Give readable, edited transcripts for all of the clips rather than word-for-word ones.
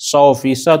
100%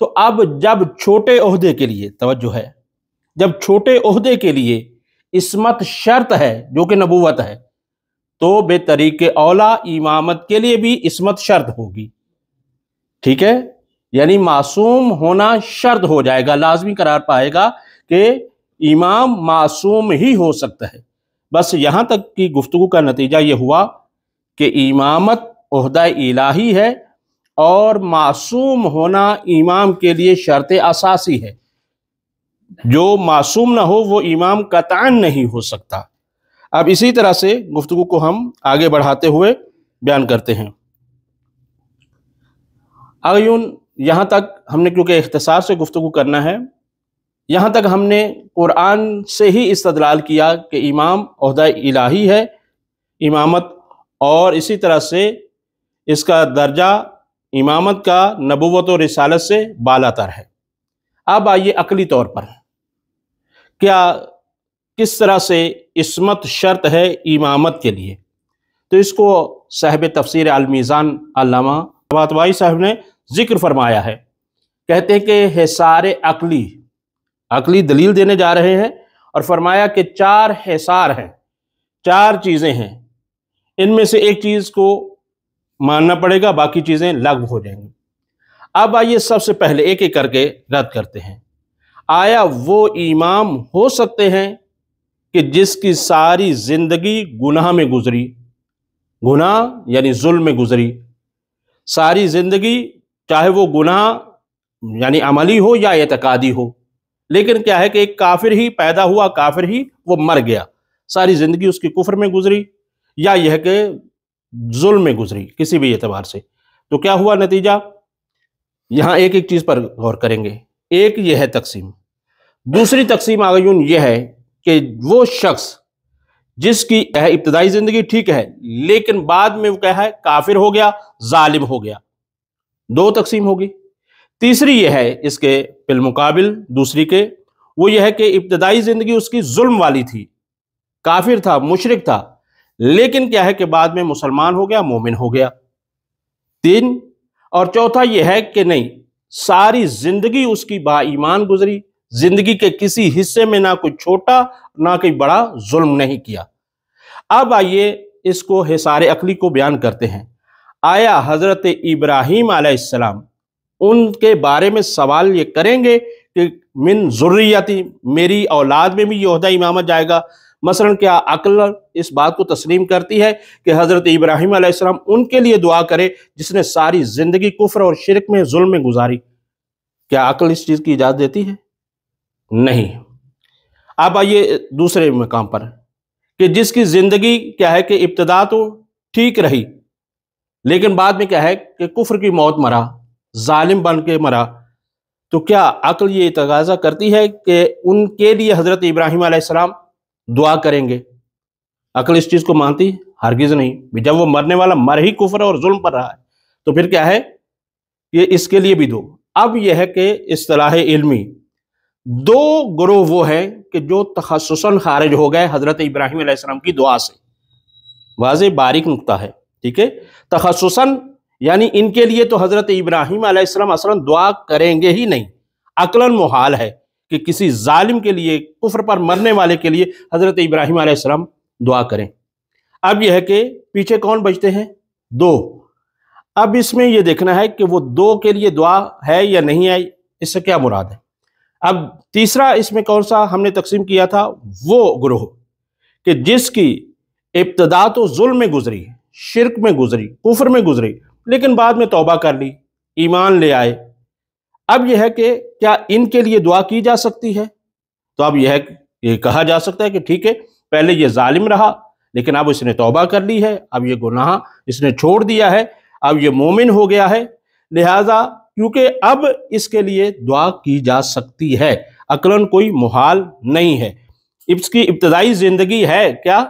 تو اب جب چھوٹے عہدے کے لیے، توجہ ہے، جب چھوٹے عہدے کے لیے عصمت شرط ہے جو کہ نبوت ہے، تو بے طریق اولا امامت کے لیے بھی عصمت شرط ہوگی. ٹھیک ہے، یعنی معصوم ہونا شرط ہو جائے گا، لازمی قرار پائے گا کہ امام معصوم ہی ہو سکتا ہے. بس یہاں تک کی گفتگو کا نتیجہ یہ ہوا کہ امامت عہدہ الہی ہے اور معصوم ہونا امام کے لیے شرط اساسی ہے. جو معصوم نہ ہو وہ امام قطعاً نہیں ہو سکتا. اب اسی طرح سے گفتگو کو ہم آگے بڑھاتے ہوئے بیان کرتے ہیں. آئیون یہاں تک ہم نے کیونکہ اختصار سے گفتگو کرنا ہے، یہاں تک ہم نے قرآن سے ہی استدلال کیا کہ امام عہدہ الہی ہے امامت، اور اسی طرح سے اس کا درجہ امامت کا نبوت و رسالت سے بالا تر ہے. اب آئیے عقلی طور پر کس طرح سے عصمت شرط ہے امامت کے لیے. تو اس کو صاحب تفسیر المیزان علامہ طباطبائی صاحب نے ذکر فرمایا ہے. کہتے ہیں کہ حصار عقلی دلیل دینے جا رہے ہیں، اور فرمایا کہ 4 حصار ہیں، 4 چیزیں ہیں، ان میں سے ایک چیز کو ماننا پڑے گا، باقی چیزیں لغو ہو جائیں گی. اب آئیے سب سے پہلے ایک ایک کر کے رد کرتے ہیں. آیا وہ امام ہو سکتے ہیں کہ جس کی ساری زندگی گناہ میں گزری، گناہ یعنی ظلم میں گزری، ساری زندگی چاہے وہ گناہ یعنی عملی ہو یا اعتقادی ہو، لیکن کیا ہے کہ ایک کافر ہی پیدا ہوا، کافر ہی وہ مر گیا، ساری زندگی اس کی کفر میں گزری یا یہ ہے کہ ظلم میں گزری کسی بھی اعتبار سے. تو کیا ہوا نتیجہ؟ یہاں ایک ایک چیز پر غور کریں گے. ایک یہ ہے تقسیم. دوسری تقسیم آگیون یہ ہے کہ وہ شخص جس کی ابتدائی زندگی ٹھیک ہے لیکن بعد میں وہ کیا ہے کافر ہو گیا، ظالم ہو گیا. 2 تقسیم ہوگی. تیسری یہ ہے اس کے بالمقابل دوسری کے، وہ یہ ہے کہ ابتدائی زندگی اس کی ظلم والی تھی، کافر تھا، مشرک تھا، لیکن کیا ہے کہ بعد میں مسلمان ہو گیا، مومن ہو گیا. 3. اور چوتھا یہ ہے کہ نہیں، ساری زندگی اس کی با ایمان گزری، زندگی کے کسی حصے میں نہ کوئی چھوٹا نہ کوئی بڑا ظلم نہیں کیا. اب آئیے اس کو حصار عقلی کو بیان کرتے ہیں. آیا حضرت ابراہیم علیہ السلام ان کے بارے میں سوال یہ کریں گے کہ من ذریتی، میری اولاد میں بھی یہ عہدہ امامت جائے گا؟ مثلا کیا عقل اس بات کو تسلیم کرتی ہے کہ حضرت ابراہیم علیہ السلام ان کے لیے دعا کرے جس نے ساری زندگی کفر اور شرک میں ظلم میں گزاری؟ کیا عقل اس چیز کی اجازت دیتی ہے؟ نہیں. اب آئیے دوسرے مقام پر کہ جس کی زندگی کیا ہے کہ ابتدا تو ٹھیک رہی لیکن بعد میں کیا ہے کہ کفر کی موت مرا، ظالم بن کے مرا. تو کیا عقل یہ تقاضا کرتی ہے کہ ان کے لیے حضرت ابراہیم علیہ السلام دعا کریں گے؟ عقل اس چیز کو مانتی؟ ہرگز نہیں. جب وہ مرنے والا مر ہی کفر اور ظلم پر رہا ہے تو پھر کیا ہے یہ اس کے لیے بھی دو. اب یہ ہے کہ اصطلاح علمی 2 گروہ وہ ہیں کہ جو تخصصاً خارج ہو گئے حضرت ابراہیم علیہ السلام کی دعا سے. واضح باریک نقطہ ہے، ٹھیک ہے. تخصصاً یعنی ان کے لیے تو حضرت ابراہیم علیہ السلام اصلاً دعا کریں گے ہی نہیں، عقلاً محال ہے کہ کسی ظالم کے لیے، کفر پر مرنے والے کے لیے حضرت ابراہیم علیہ السلام دعا کریں. اب یہ ہے کہ پیچھے کون بچتے ہیں؟ 2. اب اس میں یہ دیکھنا ہے کہ وہ 2 کے لیے دعا ہے یا نہیں ہے، اس سے کیا مراد ہے. اب تیسرا اس میں کون سا ہم نے تقسیم کیا تھا؟ وہ گروہ کہ جس کی ابتدا تو ظلم میں گزری، شرک میں گزری، کفر میں گزری، لیکن بعد میں توبہ کر لی، ایمان لے آئے. اب یہ ہے کہ کیا ان کے لیے دعا کی جا سکتی ہے؟ تو اب یہ کہا جا سکتا ہے کہ ٹھیک ہے پہلے یہ ظالم رہا لیکن اب اس نے توبہ کر لی ہے، اب یہ گناہ اس نے چھوڑ دیا ہے، اب یہ مومن ہو گیا ہے، لہٰذا کیونکہ اب اس کے لیے دعا کی جا سکتی ہے، عقلاً کوئی محال نہیں ہے. اس کی ابتدائی زندگی ہے کیا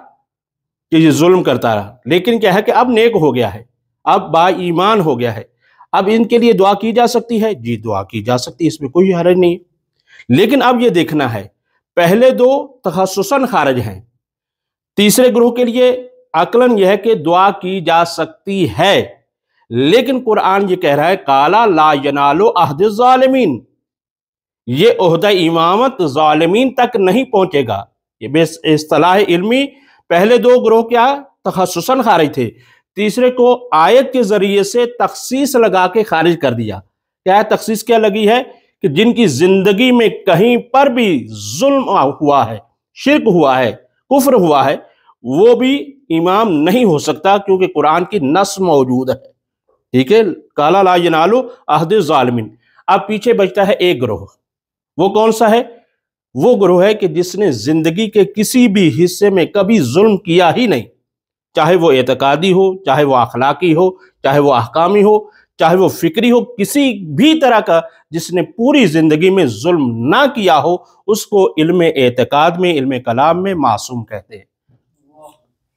کہ یہ ظلم کرتا رہا، لیکن کیا ہے کہ اب نیک ہو گیا ہے، اب با ایمان ہو گیا ہے، اب ان کے لیے دعا کی جا سکتی ہے؟ جی دعا کی جا سکتی ہے، اس میں کوئی حرج نہیں. لیکن اب یہ دیکھنا ہے پہلے 2 تخصصاً خارج ہیں، تیسرے گروہ کے لیے عقلاً یہ ہے کہ دعا کی جا سکتی ہے لیکن قرآن یہ کہہ رہا ہے قالا لا ینال عہد الظالمین، یہ عہدہ امامت ظالمین تک نہیں پہنچے گا۔ یہ بے اصطلاح علمی پہلے دو گروہ کیا تخصصاً خارج تھے، تیسرے کو آیت کے ذریعے سے تخصیص لگا کے خارج کر دیا۔ کیا ہے تخصیص؟ کیا لگی ہے کہ جن کی زندگی میں کہیں پر بھی ظلم ہوا ہے، شرک ہوا ہے، کفر ہوا ہے، وہ بھی امام نہیں ہو سکتا، کیونکہ قرآن کی نص موجود ہے۔ ٹھیک ہے، قالا لا ینال عہد الظالمین۔ اب پیچھے بچتا ہے ایک گروہ، وہ کون سا ہے؟ وہ گروہ ہے کہ جس نے زندگی کے کسی بھی حصے میں کبھی ظلم کیا ہی نہیں، چاہے وہ اعتقادی ہو، چاہے وہ اخلاقی ہو، چاہے وہ احکامی ہو، چاہے وہ فکری ہو، کسی بھی طرح کا جس نے پوری زندگی میں ظلم نہ کیا ہو، اس کو علم اعتقاد میں، علم کلام میں معصوم کہتے ہیں۔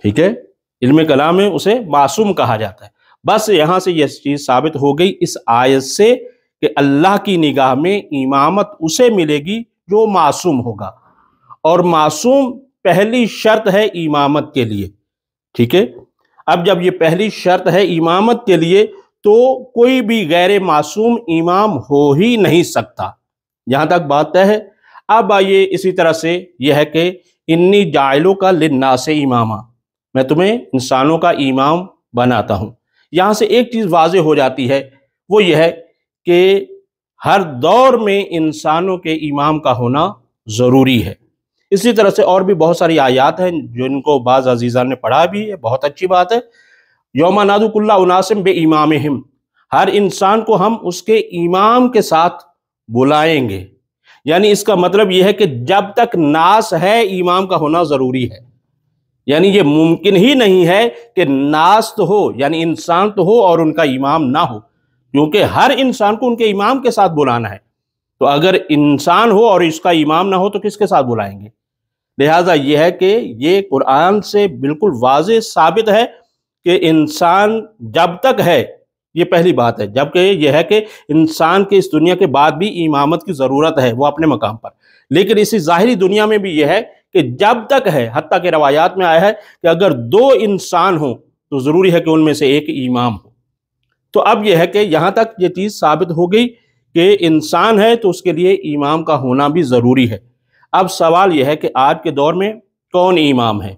ٹھیک ہے، علم کلام میں اسے معصوم کہا جاتا ہے۔ بس یہاں سے یہ چیز ثابت ہو گئی اس آیت سے کہ اللہ کی نگاہ میں امامت اسے ملے گی جو معصوم ہوگا، اور معصوم پہلی شرط ہے امامت کے لیے۔ ٹھیک ہے، اب جب یہ پہلی شرط ہے امامت کے لیے تو کوئی بھی غیر معصوم امام ہو ہی نہیں سکتا۔ یہاں تک بات طے ہے۔ اب آئیے اسی طرح سے یہ ہے کہ انی جاعلک للناس اماما، میں تمہیں انسانوں کا امام بناتا ہوں۔ یہاں سے ایک چیز واضح ہو جاتی ہے، وہ یہ ہے کہ ہر دور میں انسانوں کے امام کا ہونا ضروری ہے۔ اسی طرح سے اور بھی بہت ساری آیات ہیں جن کو بعض عزیزان نے پڑھا بھی ہے، بہت اچھی بات ہے۔ یوم نادو کل اناس بامامہم، ہر انسان کو ہم اس کے امام کے ساتھ بلائیں گے۔ یعنی اس کا مطلب یہ ہے کہ جب تک ناس ہے امام کا ہونا ضروری ہے۔ یعنی یہ ممکن ہی نہیں ہے کہ ناس تو ہو، یعنی انسان تو ہو اور ان کا امام نہ ہو، کیونکہ ہر انسان کو ان کے امام کے ساتھ بلانا ہے۔ تو اگر انسان ہو اور اس کا امام نہ ہو تو کس کے ساتھ بلائیں گے؟ لہٰذا یہ ہے کہ یہ قرآن سے بالکل واضح ثابت ہے کہ انسان جب تک ہے، یہ پہلی بات ہے، جبکہ یہ ہے کہ انسان کے اس دنیا کے بعد بھی امامت کی ضرورت ہے، وہ اپنے مقام پر، لیکن اسی ظاہری دنیا میں بھی یہ ہے کہ جب تک ہے، حتیٰ کہ روایات میں آیا ہے کہ اگر دو انسان ہوں تو ضروری ہے کہ ان میں سے ایک امام ہو۔ تو اب یہ ہے کہ یہاں تک یہ چیز ثابت ہو گئی کہ انسان ہے تو اس کے لیے امام کا ہونا بھی ضروری ہے۔ اب سوال یہ ہے کہ آج کے دور میں کون امام ہے؟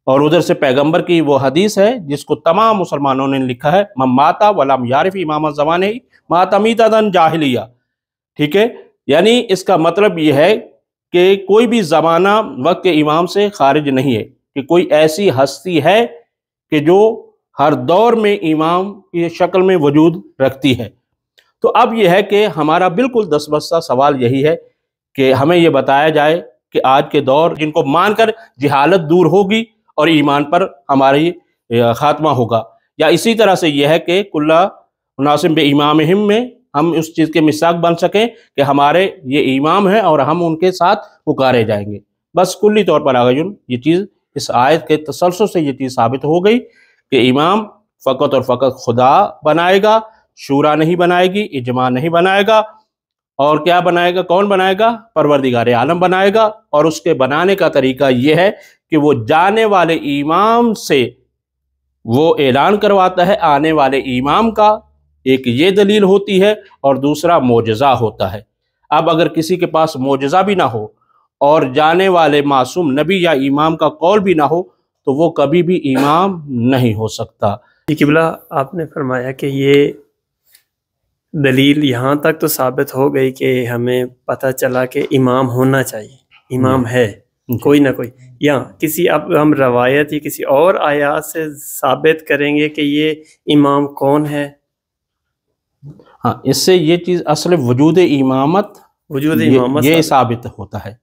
اور ادھر سے پیغمبر کی وہ حدیث ہے جس کو تمام مسلمانوں نے لکھا ہے، من ماتا ولم یعرف امام الزمان مات میتۃ جاہلیہ۔ ٹھیک ہے، یعنی اس کا مطلب یہ ہے کہ کوئی بھی زمانہ وقت کے امام سے خارج نہیں ہے، کہ کوئی ایسی ہستی ہے کہ جو ہر دور میں امام کی شکل میں وجود رکھتی ہے۔ تو اب یہ ہے کہ ہمارا بالکل دس بستہ سوال یہی ہے کہ ہمیں یہ بتایا جائے کہ آج کے دور جن کو مان کر جہالت دور ہوگی اور ایمان پر ہماری خاتمہ ہوگا، یا اسی طرح سے یہ ہے کہ کل اناس بامامہم میں ہم اس چیز کے مصداق بن سکیں کہ ہمارے یہ امام ہیں اور ہم ان کے ساتھ پکارے جائیں گے۔ بس کلی طور پر آگئین یہ چیز اس آیت کے تسلسل سے یہ چیز ثابت ہو گئی کہ امام فقط اور فقط خدا بنائے گا، شورا نہیں بنائے گی، اجماع نہیں بنائے گا، اور کیا بنائے گا؟ کون بنائے گا؟ پروردگار عالم بنائے گا۔ اور اس کے بنانے کا طریقہ یہ ہے کہ وہ جانے والے امام سے وہ اعلان کرواتا ہے آنے والے امام کا، ایک یہ دلیل ہوتی ہے، اور دوسرا معجزہ ہوتا ہے۔ اب اگر کسی کے پاس معجزہ بھی نہ ہو اور جانے والے معصوم نبی یا امام کا قول بھی نہ ہو تو وہ کبھی بھی امام نہیں ہو سکتا۔ قبلہ آپ نے فرمایا کہ یہ دلیل یہاں تک تو ثابت ہو گئی کہ ہمیں پتہ چلا کہ امام ہونا چاہیے، امام ہے کوئی نہ کوئی، یا کسی اب ہم روایت یا کسی اور آیات سے ثابت کریں گے کہ یہ امام کون ہے؟ ہاں، اس سے یہ چیز اصل وجود امامت یہ ثابت ہوتا ہے۔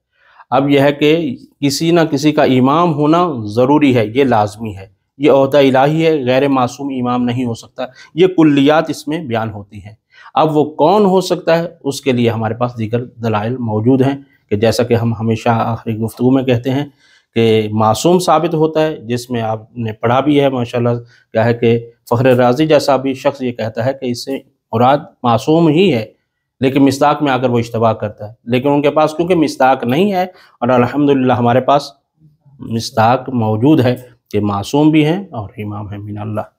اب یہ ہے کہ کسی نہ کسی کا امام ہونا ضروری ہے، یہ لازمی ہے، یہ عہدہ الہی ہے، غیر معصوم امام نہیں ہو سکتا۔ یہ کلیات اس میں بیان ہوتی ہیں۔ اب وہ کون ہو سکتا ہے اس کے لیے ہمارے پاس دیگر دلائل موجود ہیں، کہ جیسا کہ ہم ہمیشہ آخری گفتگو میں کہتے ہیں کہ معصوم ثابت ہوتا ہے، جس میں آپ نے پڑھا بھی ہے ماشاءاللہ، کیا ہے کہ فخر رازی جیسا بھی شخص یہ کہتا ہے کہ اس سے مراد معصوم ہی ہے، لیکن مصداق میں آ کر وہ اشتباہ کرتا ہے۔ لیکن ان کے پاس کیونکہ مصداق نہیں ہے، اور الحمدللہ ہمارے پاس مصداق موجود ہے کہ معصوم بھی ہیں اور امام ہیں من اللہ۔